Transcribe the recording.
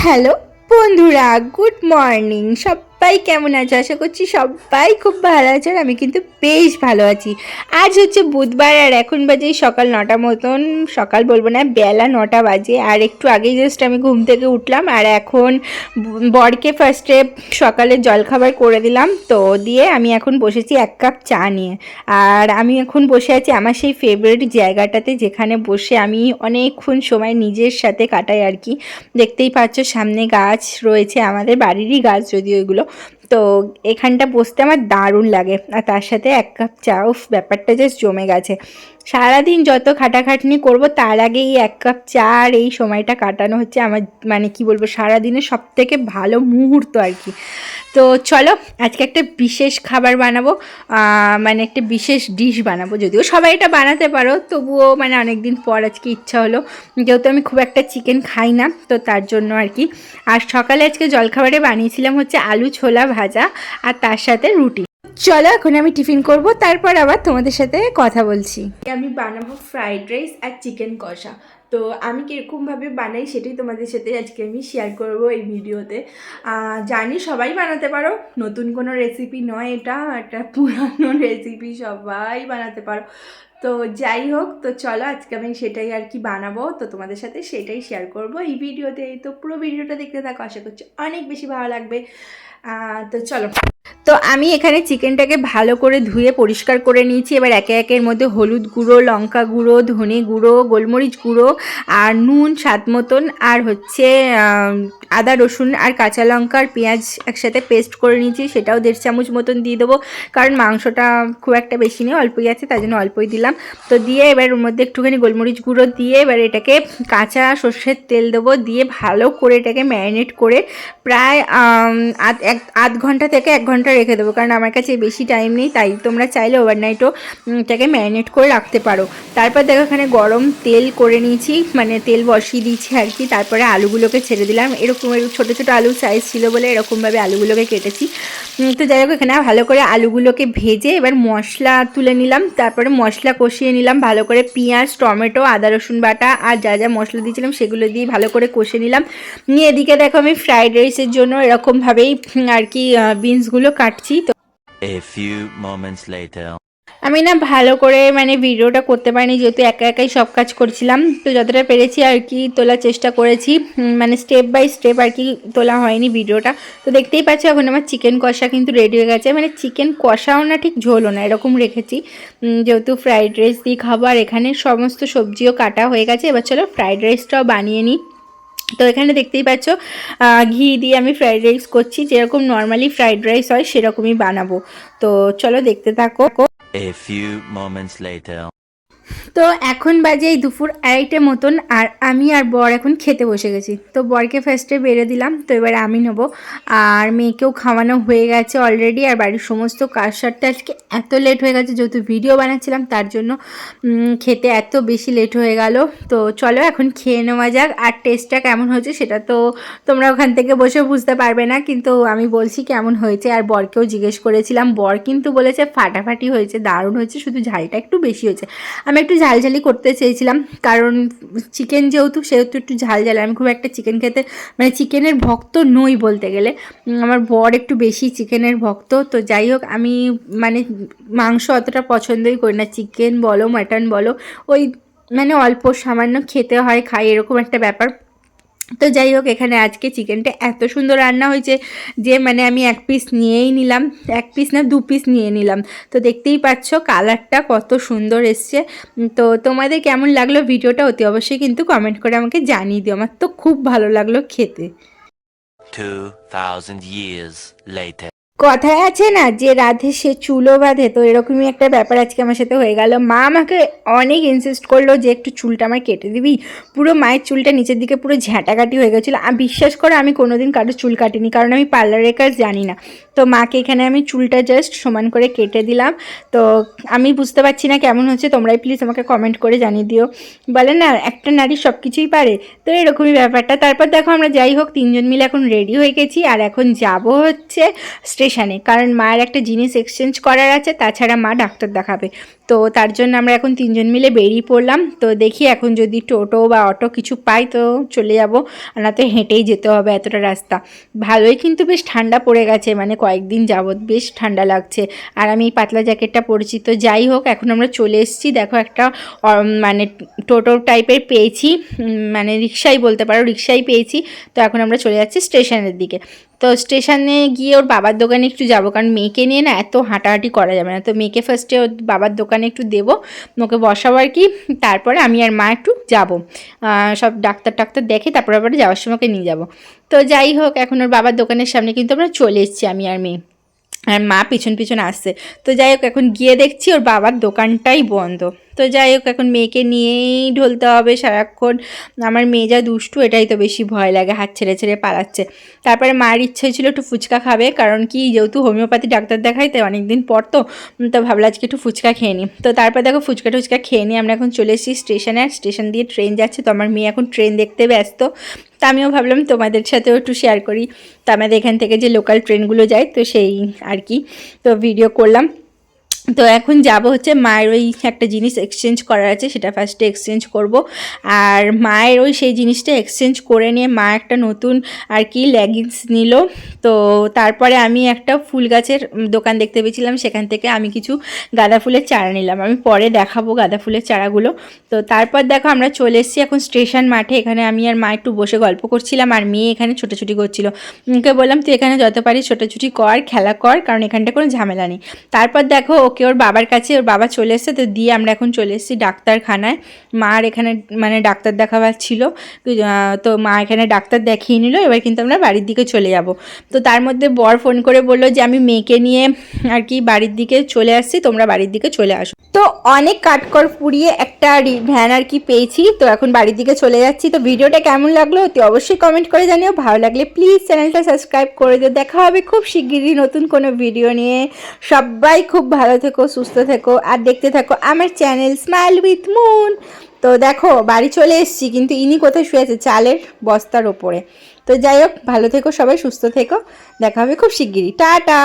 Hello বন্ধুরা, good morning. সবাই কেমন আছো? আশা করছি সবাই খুব ভালো আছে। আর আমি কিন্তু বেশ ভালো আছি। আজ হচ্ছে বুধবার আর এখন বাজে সকাল 9টা মতন। সকাল বলবো না, বেলা 9টা বাজে। আর একটু আগেই জাস্ট আমি ঘুম থেকে উঠলাম। আর এখন বরকে ফার্স্টে সকালে জলখাবার করে দিলাম, তো দিয়ে আমি এখন বসেছি 1 কাপ চা নিয়ে। আর আমি এখন বসে আছি আমার সেই ফেভারিট জায়গাটাতে, যেখানে বসে আমি অনেকক্ষণ সময় নিজের সাথে কাটাই আর কি। দেখতেই পাচ্ছ সামনে গাছ রয়েছে, আমাদের বাড়িরই গাছ যদিও এগুলো। তো এখানটা বসতে আমার দারুণ লাগে। আর তার সাথে 1 কাপ চা, উফ, ব্যাপারটা জাস্ট জমে গেছে। সারাদিন যত খাটাখাটনি করব তার আগে এই 1 কাপ চা আর এই সময়টা কাটানো হচ্ছে আমার, মানে কি বলবো, সারাদিনের সবথেকে ভালো মুহূর্ত আর কি। তো চলো আজকে একটা বিশেষ খাবার বানাবো, মানে একটা বিশেষ ডিশ বানাবো। যদিও সবাই এটা বানাতে পারো, তবুও মানে অনেক দিন পর আজকে ইচ্ছা হলো, যেহেতু আমি খুব একটা চিকেন খাই না, তো তার জন্য আর কি। আর সকালে আজকে জলখাবারে বানিয়েছিলাম হচ্ছে আলু ছোলা ভাজা আর তার সাথে রুটি। চলো এখন আমি টিফিন করব, তারপর আবার তোমাদের সাথে কথা বলছি। আমি বানাবো ফ্রাইড রাইস আর চিকেন কষা। তো আমি কীরকমভাবে বানাই সেটাই তোমাদের সাথে আজকে আমি শেয়ার করব এই ভিডিওতে। জানি সবাই বানাতে পারো, নতুন কোনো রেসিপি নয়, এটা একটা পুরানো রেসিপি, সবাই বানাতে পারো। তো যাই হোক, তো চলো আজকে আমি সেটাই আর কি বানাবো, তো তোমাদের সাথে সেটাই শেয়ার করব এই ভিডিওতে। তো পুরো ভিডিওটা দেখতে থাকো, আশা করছি অনেক বেশি ভালো লাগবে। তো চলো। তো আমি এখানে চিকেনটাকে ভালো করে ধুয়ে পরিষ্কার করে নিয়েছি। এবার একে একের মধ্যে হলুদ গুঁড়ো, লঙ্কা গুঁড়ো, ধনে গুঁড়ো, গোলমরিচ গুঁড়ো আর নুন স্বাদ মতন, আর হচ্ছে আদা রসুন আর কাঁচা লঙ্কা আর পেঁয়াজ একসাথে পেস্ট করে নিয়েছি, সেটাও 1.5 চামচ মতন দিয়ে দেবো। কারণ মাংসটা খুব একটা বেশি নেই, অল্পই আছে, তাই জন্য অল্পই দিলাম। তো দিয়ে এবার ওর মধ্যে একটুখানি গোলমরিচ গুঁড়ো দিয়ে এবার এটাকে কাঁচা সর্ষের তেল দেবো, দিয়ে ভালো করে এটাকে ম্যারিনেট করে প্রায় আধ ঘন্টা থেকে 1 ঘন্টা রেখে দেবো। কারণ আমার কাছে বেশি টাইম নেই, তাই তোমরা চাইলে ওভারনাইটও এটাকে ম্যারিনেট করে রাখতে পারো। তারপর দেখো এখানে গরম তেল করে নিয়েছি, মানে তেল বসিয়ে দিয়েছি আর কি। তারপরে আলুগুলোকে ছেড়ে দিলাম, এরকম ছোটো ছোটো আলু সাইজ ছিল বলে এরকমভাবে আলুগুলোকে কেটেছি। তো যাই হোক, এখানে ভালো করে আলুগুলোকে ভেজে এবার মশলা তুলে নিলাম। তারপরে মশলা কষিয়ে নিলাম ভালো করে, পেঁয়াজ, টমেটো, আদা রসুন বাটা আর যা যা মশলা দিয়েছিলাম সেগুলো দিয়ে ভালো করে কষে নিলাম। নিয়ে এদিকে দেখো আমি ফ্রাইড রাইসের জন্য এরকমভাবেই আর কি বিনসগুলো কাটছি। তো A few moments later. আমি না ভালো করে মানে ভিডিওটা করতে পারিনি, যেহেতু একা একাই সব কাজ করছিলাম। তো যতটা পেরেছি আর কি তোলার চেষ্টা করেছি, মানে স্টেপ বাই স্টেপ আর কি তোলা হয়নি ভিডিওটা। তো দেখতেই পাচ্ছ এখন আমার চিকেন কষা কিন্তু রেডি হয়ে গেছে, মানে চিকেন কষাও না ঠিক ঝোলও না, এরকম রেখেছি, যেহেতু ফ্রাইড রাইস দিয়ে খাবো। আর এখানে সমস্ত সবজিও কাটা হয়ে গেছে। এবার চলো ফ্রাইড রাইসটাও বানিয়ে নিই। তো এখানে দেখতেই পাচ্ছ ঘি দিয়ে আমি ফ্রাইড রাইস করছি, যেরকম নর্মালি ফ্রাইড রাইস হয় সেরকমই বানাবো। তো চলো দেখতে থাকো। A few moments later. তো এখন বাজে এই দুপুর 2:30 মতন, আর আমি আর বর এখন খেতে বসে গেছি। তো বরকে ফার্স্টে বেড়ে দিলাম, তো এবারে আমি নেবো। আর মেয়েকেও খাওয়ানো হয়ে গেছে অলরেডি। আর বাড়ির সমস্ত কাজ সারতে আজকে এত লেট হয়ে গেছে, যেহেতু ভিডিও বানাচ্ছিলাম তার জন্য খেতে এত বেশি লেট হয়ে গেল। তো চলো এখন খেয়ে নেওয়া যাক। আর টেস্টটা কেমন হয়েছে সেটা তো তোমরা ওখান থেকে বসে বুঝতে পারবে না, কিন্তু আমি বলছি কেমন হয়েছে। আর বরকেও জিজ্ঞেস করেছিলাম, বর কিন্তু বলেছে ফাটাফাটি হয়েছে, দারুণ হয়েছে, শুধু ঝালটা একটু বেশি হয়েছে। আমি একটু ঝালঝালি করতে চেয়েছিলাম, কারণ চিকেন যেহেতু সেহেতু একটু ঝাল ঝাল। আমি খুব একটা চিকেন খেতে মানে চিকেনের ভক্ত নই বলতে গেলে, আমার বর একটু বেশি চিকেনের ভক্ত। তো যাই হোক, আমি মানে মাংস অতটা পছন্দই করি না, চিকেন বলো মাটন বলো, ওই মানে অল্প সামান্য খেতে হয়, খাই, এরকম একটা ব্যাপার। তো যাই হোক, এখানে আজকে চিকেনটা এত সুন্দর রান্না হয়েছে যে মানে আমি 1 পিস নিয়েই নিলাম, 1 পিস না 2 পিস নিয়ে নিলাম। তো দেখতেই পাচ্ছ কালারটা কত সুন্দর এসছে। তো তোমাদের কেমন লাগলো ভিডিওটা অতি অবশ্যই কিন্তু কমেন্ট করে আমাকে জানিয়ে দিও, আমার তো খুব ভালো লাগলো খেতে। 2000 years later. কথায় আছে না যে রাধে সে চুলও বাঁধে, তো এরকমই একটা ব্যাপার আজকে আমার সাথে হয়ে গেল। মা আমাকে অনেক ইনসিস্ট করলো যে একটু চুলটা আমার কেটে দিবি। পুরো মায়ের চুলটা নিচের দিকে পুরো ঝাঁটাকাটি হয়ে গেছিলো। বিশ্বাস করো আমি কোনোদিন কারো চুল কাটিনি, কারণ আমি পার্লারের কাজ জানি না। তো মাকে এখানে আমি চুলটা জাস্ট সমান করে কেটে দিলাম। তো আমি বুঝতে পারছি না কেমন হচ্ছে, তোমরাই প্লিজ আমাকে কমেন্ট করে জানিয়ে দিও। বলে না একটা নারী সব কিছুই পারে, তো এরকমই ব্যাপারটা। তারপর দেখো আমরা যাই হোক 3জন মিলে এখন রেডি হয়ে গেছি, আর এখন যাব হচ্ছে স্টেশনে, কারণ মায়ের একটা জিনিস এক্সচেঞ্জ করার আছে, তাছাড়া মা ডাক্তার দেখাবে। তো তার জন্য আমরা এখন 3জন মিলে বেরিয়ে পড়লাম। তো দেখি এখন যদি টোটো বা অটো কিছু পাই তো চলে যাব, আর না তো হেঁটেই যেতে হবে এতটা রাস্তা। ভালোই কিন্তু বেশ ঠান্ডা পড়ে গেছে, মানে কয়েকদিন যাবৎ বেশ ঠান্ডা লাগছে, আর আমি এই পাতলা জ্যাকেটটা পরেছি। তো যাই হোক এখন আমরা চলে এসেছি, দেখো একটা মানে টোটো টাইপের পেয়েছি, মানে রিক্সাই বলতে পারো, রিক্সাই পেয়েছি। তো এখন আমরা চলে যাচ্ছি স্টেশনের দিকে। তো স্টেশনে গিয়ে ওর বাবার দোকানে একটু যাবো, কারণ মেয়েকে নিয়ে না এত হাঁটাহাঁটি করা যাবে না। তো মেয়েকে ফার্স্টে ওর বাবার দোকানে একটু দেবো, ওকে বসাবো আর কি। তারপরে আমি আর মা একটু যাবো, সব ডাক্তার দেখে তারপরে আবার যাওয়ার সময় ওকে নিয়ে যাবো। তো যাই হোক এখন ওর বাবার দোকানের সামনে কিন্তু আমরা চলে এসেছি আমি আর মেয়ে, আর মা পিছন পিছন আসছে। তো যাই হোক এখন গিয়ে দেখছি ওর বাবার দোকানটাই বন্ধ। তো যাই হোক এখন মেয়েকে নিয়েই ঢলতে হবে সারাক্ষণ। আমার মেয়ে যা দুষ্টু, এটাই তো বেশি ভয় লাগে, হাত ছেড়ে ছেড়ে পালাচ্ছে। তারপরে মায়ের ইচ্ছে ছিল একটু ফুচকা খাবে, কারণ কি যেহেতু হোমিওপ্যাথি ডাক্তার দেখাই তাই অনেকদিন পর, তো ভাবলো আজকে একটু ফুচকা খেয়ে নিই। তো তারপর দেখো ফুচকা টুচকা খেয়ে নিই আমরা এখন চলে এসেছি স্টেশনে, আর স্টেশন দিয়ে ট্রেন যাচ্ছে। তো আমার মেয়ে এখন ট্রেন দেখতে ব্যস্ত। তা আমিও ভাবলাম তোমাদের সাথেও একটু শেয়ার করি। তো আমাদের এখান থেকে যে লোকাল ট্রেনগুলো যায় তো সেই আর কি, তো ভিডিও করলাম। তো এখন যাব হচ্ছে মায়ের ওই একটা জিনিস এক্সচেঞ্জ করার আছে, সেটা ফার্স্টে এক্সচেঞ্জ করব। আর মায়ের ওই সেই জিনিসটা এক্সচেঞ্জ করে নিয়ে মা একটা নতুন আর কি লেগিংস নিল। তো তারপরে আমি একটা ফুল গাছের দোকান দেখতে পেয়েছিলাম, সেখান থেকে আমি কিছু গাঁদা ফুলের চারা নিলাম, আমি পরে দেখাবো গাঁদা ফুলের চারাগুলো। তো তারপর দেখো আমরা চলে এসেছি এখন স্টেশন মাঠে। এখানে আমি আর মা একটু বসে গল্প করছিলাম, আর মেয়ে এখানে ছোটাছুটি করছিল। ওকে বললাম তুই এখানে যত পারিস ছোটাছুটি কর, খেলা কর, কারণ এখানটা কোনো ঝামেলা নেই। তারপর দেখো ওকে ওর বাবার কাছে, ওর বাবা চলে এসেছে, তো দিয়ে আমরা এখন চলে এসেছি ডাক্তারখানায়। মার এখানে মানে ডাক্তার দেখাবার ছিল, তো মা এখানে ডাক্তার দেখিয়ে নিল। এবার কিন্তু আমরা বাড়ির দিকে চলে যাব। তো তার মধ্যে বর ফোন করে বললো যে আমি মেয়েকে নিয়ে আর কি বাড়ির দিকে চলে আসছি, তোমরা বাড়ির দিকে চলে আসো। তো অনেক কাঠকর পুড়িয়ে একটা ভ্যান আর কি পেয়েছি, তো এখন বাড়ির দিকে চলে যাচ্ছি। তো ভিডিওটা কেমন লাগলো অতি অবশ্যই কমেন্ট করে জানিও, ভালো লাগলে প্লিজ চ্যানেলটা সাবস্ক্রাইব করে দিও। দেখা হবে খুব শিগগিরই নতুন কোনো ভিডিও নিয়ে। সবাই খুব ভালো থেকো, সুস্থ থেকো, আর দেখতে থাকো আমার চ্যানেল স্মাইল উইথ মুন। তো দেখো বাড়ি চলে এসেছি, কিন্তু ইনি কোথায় শুয়ে আছে, চালের বস্তার ওপরে। তো যাই হোক ভালো থেকো সবাই, সুস্থ থেকো, দেখা হবে খুব শিগগিরই, টাটা।